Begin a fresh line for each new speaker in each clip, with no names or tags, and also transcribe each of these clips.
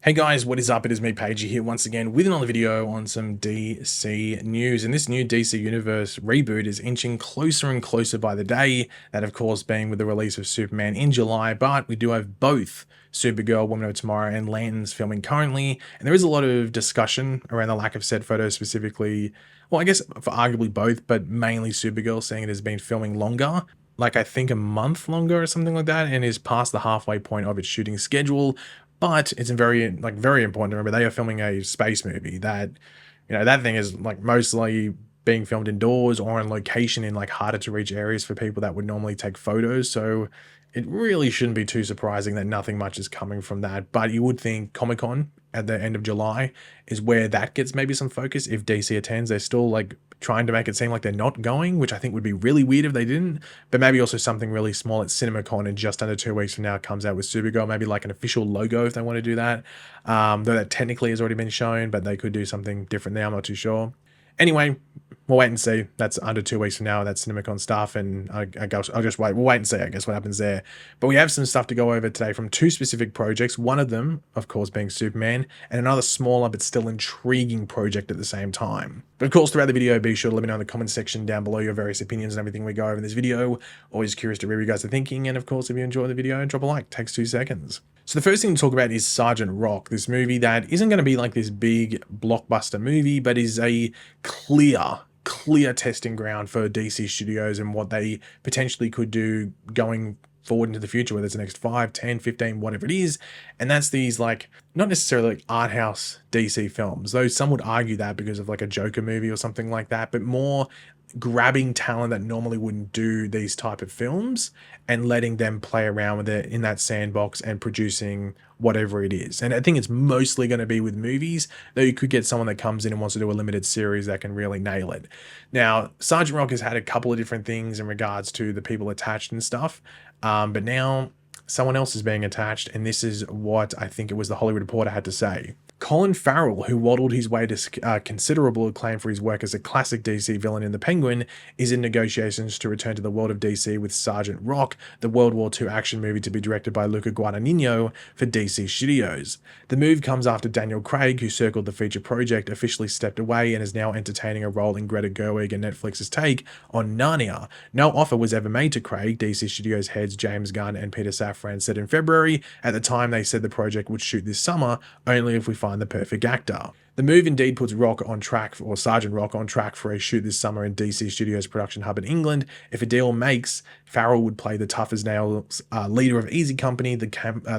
Hey guys, what is up? It is me, Pagey, here once again with another video on some DC news. And this new DC Universe reboot is inching closer and closer by the day. That, of course, being with the release of Superman in July. But we do have both Supergirl, Woman of Tomorrow, and Lanterns filming currently. And there is a lot of discussion around the lack of set photos, specifically, well, I guess for arguably both, but mainly Supergirl, saying it has been filming longer. Like, I think a month longer or something like that, and is past the halfway point of its shooting schedule. But it's very important to remember they are filming a space movie that, that thing is like mostly being filmed indoors or on location in like harder to reach areas for people that would normally take photos. So it really shouldn't be too surprising that nothing much is coming from that. But you would think Comic-Con at the end of July is where that gets maybe some focus. If DC attends, they're still like trying to make it seem like they're not going, which I think would be really weird if they didn't. But maybe also something really small at CinemaCon in just under 2 weeks from now comes out with Supergirl, maybe like an official logo if they want to do that. Though that technically has already been shown, but they could do something different there. I'm not too sure. Anyway, we'll wait and see. That's under 2 weeks from now. That's CinemaCon stuff, and I guess I'll just wait. We'll wait and see, I guess, what happens there. But we have some stuff to go over today from two specific projects. One of them, of course, being Superman, and another smaller but still intriguing project at the same time. But of course, throughout the video, be sure to let me know in the comment section down below your various opinions and everything we go over in this video. Always curious to hear what you guys are thinking, and of course, if you enjoy the video, drop a like. It takes 2 seconds. So the first thing to talk about is Sergeant Rock, this movie that isn't going to be like this big blockbuster movie, but is a clear testing ground for DC Studios and what they potentially could do going forward into the future, whether it's the next 5, 10, 15, whatever it is. And that's these like, not necessarily like art house DC films, though some would argue that because of like a Joker movie or something like that, but more grabbing talent that normally wouldn't do these type of films and letting them play around with it in that sandbox and producing whatever it is. And I think it's mostly going to be with movies, though you could get someone that comes in and wants to do a limited series that can really nail it. Now, Sergeant Rock has had a couple of different things in regards to the people attached and stuff, but now someone else is being attached, and this is what I think it was the Hollywood Reporter had to say. Colin Farrell, who waddled his way to considerable acclaim for his work as a classic DC villain in The Penguin, is in negotiations to return to the world of DC with Sergeant Rock, the World War II action movie to be directed by Luca Guadagnino for DC Studios. The move comes after Daniel Craig, who circled the feature project, officially stepped away and is now entertaining a role in Greta Gerwig and Netflix's take on Narnia. No offer was ever made to Craig, DC Studios heads James Gunn and Peter Safran said in February. At the time, they said the project would shoot this summer, only if we find the perfect actor. The move indeed puts Rock on track, or Sergeant Rock on track for a shoot this summer in DC Studios' production hub in England. If a deal makes, Farrell would play the tough as nails leader of Easy Company, the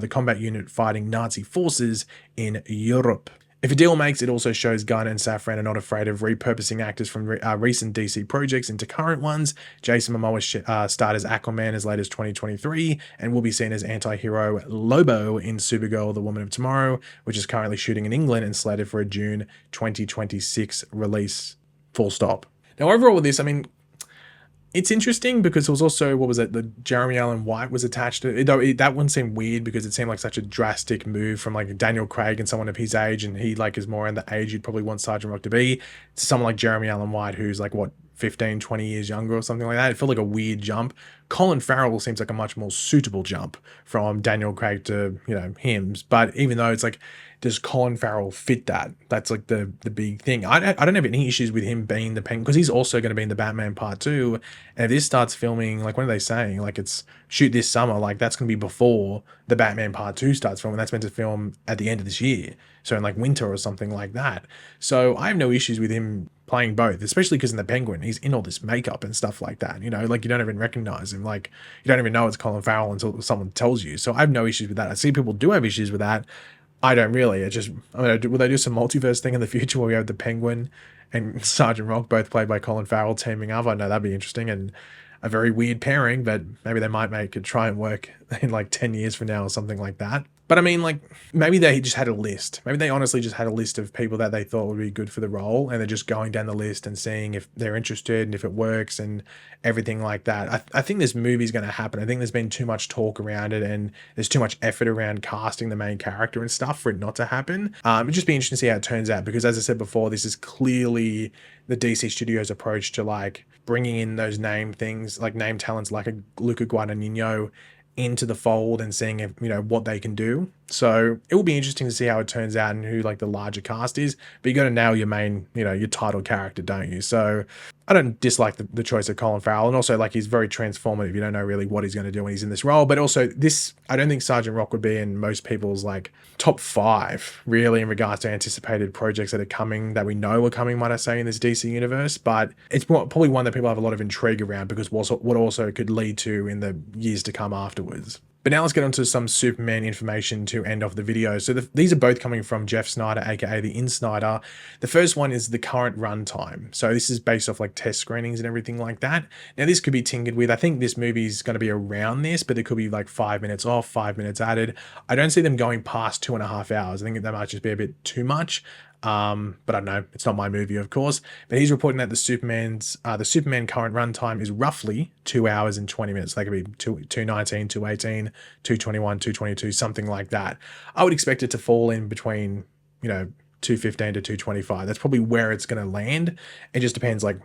combat unit fighting Nazi forces in Europe. If a deal makes, it also shows Gunn and Safran are not afraid of repurposing actors from recent DC projects into current ones. Jason Momoa starred as Aquaman as late as 2023 and will be seen as anti-hero Lobo in Supergirl, The Woman of Tomorrow, which is currently shooting in England and slated for a June 2026 release. Full stop. Now, overall with this, I mean, it's interesting because it was also, what was it, the Jeremy Allen White was attached to it, though that one seemed weird because it seemed like such a drastic move from like Daniel Craig and someone of his age, and he like is more in the age you'd probably want Sergeant Rock to be, to someone like Jeremy Allen White who's like what, 15, 20 years younger or something like that. It felt like a weird jump. Colin Farrell seems like a much more suitable jump from Daniel Craig to, him. But even though it's like, does Colin Farrell fit that? That's like the big thing. I don't have any issues with him being the Penguin because he's also going to be in the Batman Part 2. And if this starts filming, like, what are they saying? Like, it's shoot this summer. Like, that's going to be before the Batman Part 2 starts filming. That's meant to film at the end of this year. So in like winter or something like that. So I have no issues with him playing both, especially because in the Penguin, he's in all this makeup and stuff like that. Like you don't even recognize him. Like you don't even know it's Colin Farrell until someone tells you. So I have no issues with that. I see people do have issues with that. I don't really. It just, will they do some multiverse thing in the future where we have the Penguin and Sergeant Rock both played by Colin Farrell teaming up? I know that'd be interesting and a very weird pairing, but maybe they might make it try and work in like 10 years from now or something like that. But I mean, like, maybe they just had a list. Maybe they honestly just had a list of people that they thought would be good for the role, and they're just going down the list and seeing if they're interested and if it works and everything like that. I think this movie's going to happen. I think there's been too much talk around it, and there's too much effort around casting the main character and stuff for it not to happen. It'd just be interesting to see how it turns out, because as I said before, this is clearly the DC Studios approach to like bringing in those name things, like name talents like a Luca Guadagnino into the fold and seeing if, what they can do. So it will be interesting to see how it turns out and who like the larger cast is. But you got to nail your main, your title character, don't you? So I don't dislike the choice of Colin Farrell, and also like he's very transformative. You don't know really what he's going to do when he's in this role. But also this, I don't think Sergeant Rock would be in most people's like top 5 really in regards to anticipated projects that are coming, that we know are coming, might I say, in this DC universe. But it's probably one that people have a lot of intrigue around because what also could lead to in the years to come afterwards. But now let's get onto some Superman information to end off the video. So these are both coming from Jeff Snyder, aka the Insnider. The first one is the current runtime. So this is based off like test screenings and everything like that. Now this could be tinkered with. I think this movie is going to be around this, but it could be like 5 minutes off, 5 minutes added. I don't see them going past 2.5 hours. I think that might just be a bit too much. But I don't know, it's not my movie, of course. But he's reporting that the Superman current runtime is roughly 2 hours and 20 minutes. That could be 219, 218, 221, 222, something like that. I would expect it to fall in between, 215 to 225. That's probably where it's going to land. It just depends, like,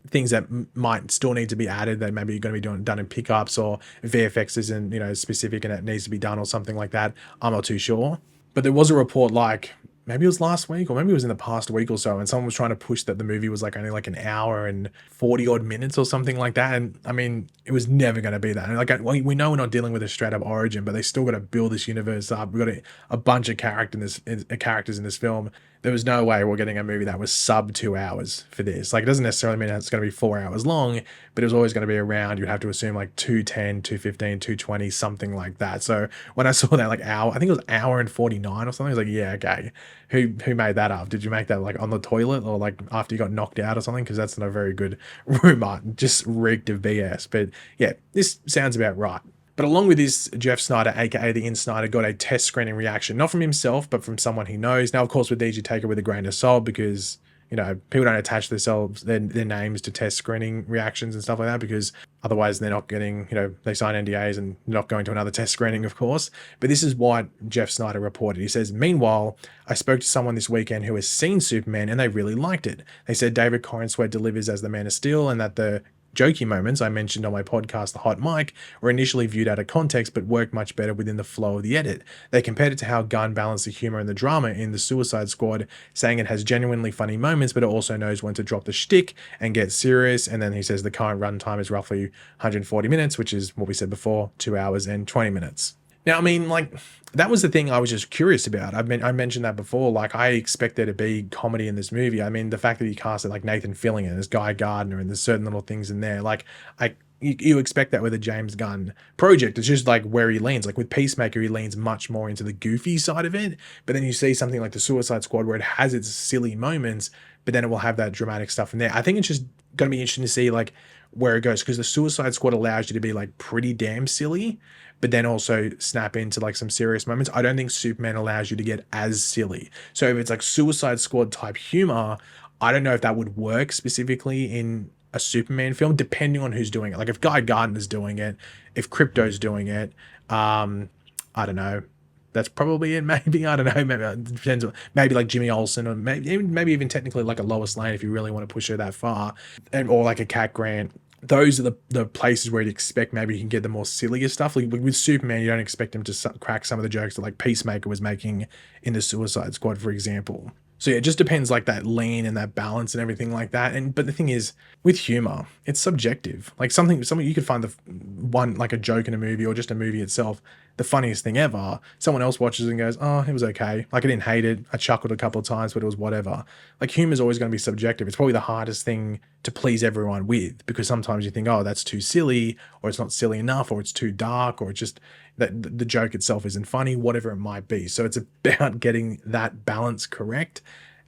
things that might still need to be added that maybe you're going to be done in pickups, or VFX isn't, specific and it needs to be done or something like that. I'm not too sure. But there was a report like, maybe it was last week or maybe it was in the past week or so, and someone was trying to push that the movie was like only like an hour and 40 odd minutes or something like that. And I mean, it was never going to be that. And like, we know we're not dealing with a straight up origin, but they still got to build this universe up. We've got a bunch of characters in this film. There was no way we're getting a movie that was sub 2 hours for this. Like, it doesn't necessarily mean it's going to be 4 hours long, but it was always going to be around, you'd have to assume like 210, 215, 220, something like that. So when I saw that like hour, I think it was hour and 49 or something, I was like, yeah, okay. Who made that up? Did you make that like on the toilet or like after you got knocked out or something? Because that's not a very good rumor. Just reeked of BS. But yeah, this sounds about right. But along with this, Jeff Snyder, aka the Insnider, got a test screening reaction, not from himself, but from someone he knows. Now, of course, with these, you take it with a grain of salt because, people don't attach their names to test screening reactions and stuff like that, because otherwise they're not getting, they sign NDAs and not going to another test screening, of course. But this is what Jeff Snyder reported. He says, meanwhile, I spoke to someone this weekend who has seen Superman and they really liked it. They said David Corenswet delivers as the Man of Steel and that the jokey moments I mentioned on my podcast, The Hot Mic, were initially viewed out of context but worked much better within the flow of the edit. They compared it to how Gunn balanced the humor and the drama in The Suicide Squad, saying it has genuinely funny moments, but it also knows when to drop the shtick and get serious. And then he says the current runtime is roughly 140 minutes, which is what we said before, 2 hours and 20 minutes. Now, I mean, like, that was the thing I was just curious about. I mentioned that before. Like, I expect there to be comedy in this movie. I mean, the fact that he casted like Nathan Fillion as Guy Gardner and there's certain little things in there, like, you expect that with a James Gunn project. It's just like where he leans. Like with Peacemaker, he leans much more into the goofy side of it. But then you see something like the Suicide Squad where it has its silly moments, but then it will have that dramatic stuff in there. I think it's just going to be interesting to see like where it goes, because the Suicide Squad allows you to be like pretty damn silly, but then also snap into like some serious moments. I don't think Superman allows you to get as silly. So if it's like Suicide Squad type humor, I don't know if that would work specifically in a Superman film, depending on who's doing it. Like if Guy Gardner's doing it, if Crypto's doing it, I don't know. That's probably it. Maybe, I don't know. Maybe it depends. Maybe like Jimmy Olsen, or maybe even technically like a Lois Lane if you really want to push her that far, or like a Cat Grant. Those are the places where you'd expect maybe you can get the more sillier stuff. Like with Superman, you don't expect him to crack some of the jokes that like Peacemaker was making in the Suicide Squad, for example. So yeah, it just depends, like that lean and that balance and everything like that. But the thing is, with humor, it's subjective. Like something you could find the one, like a joke in a movie or just a movie itself, the funniest thing ever. Someone else watches it and goes, oh, it was okay. Like I didn't hate it. I chuckled a couple of times, but it was whatever. Like humor is always going to be subjective. It's probably the hardest thing to please everyone with, because sometimes you think, oh, that's too silly, or it's not silly enough, or it's too dark, or it's just that the joke itself isn't funny, whatever it might be. So it's about getting that balance correct.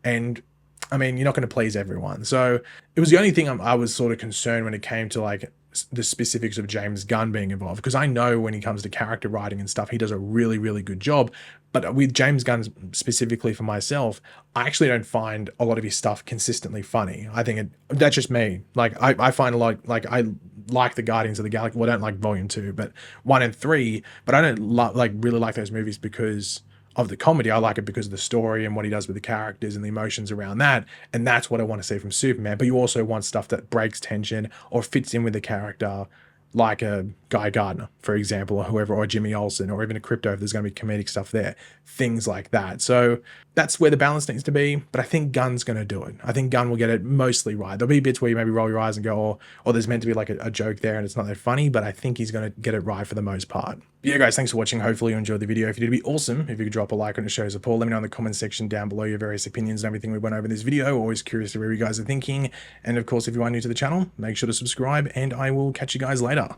And I mean, you're not going to please everyone. So it was the only thing I was sort of concerned when it came to like the specifics of James Gunn being involved, because I know when he comes to character writing and stuff, he does a really, really good job. But with James Gunn specifically, for myself, I actually don't find a lot of his stuff consistently funny. I think that's just me. Like I find a lot, like I like the Guardians of the Galaxy. Well, I don't like Volume 2, but 1 and 3. But I don't really like those movies because of the comedy. I like it because of the story and what he does with the characters and the emotions around that. And that's what I want to see from Superman. But you also want stuff that breaks tension or fits in with the character like a Guy Gardner, for example, or whoever, or Jimmy Olsen, or even a crypto if there's going to be comedic stuff there, things like that. So that's where the balance needs to be. But I think Gunn's going to do it. I think Gunn will get it mostly right. There'll be bits where you maybe roll your eyes and go, or there's meant to be like a joke there and it's not that funny, but I think he's going to get it right for the most part. But yeah, guys, thanks for watching. Hopefully you enjoyed the video. If you did, it'd be awesome if you could drop a like on the show support. Let me know in the comment section down below your various opinions and everything we went over in this video. Always curious to hear what you guys are thinking. And of course, if you are new to the channel, make sure to subscribe, and I will catch you guys later.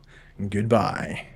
Goodbye.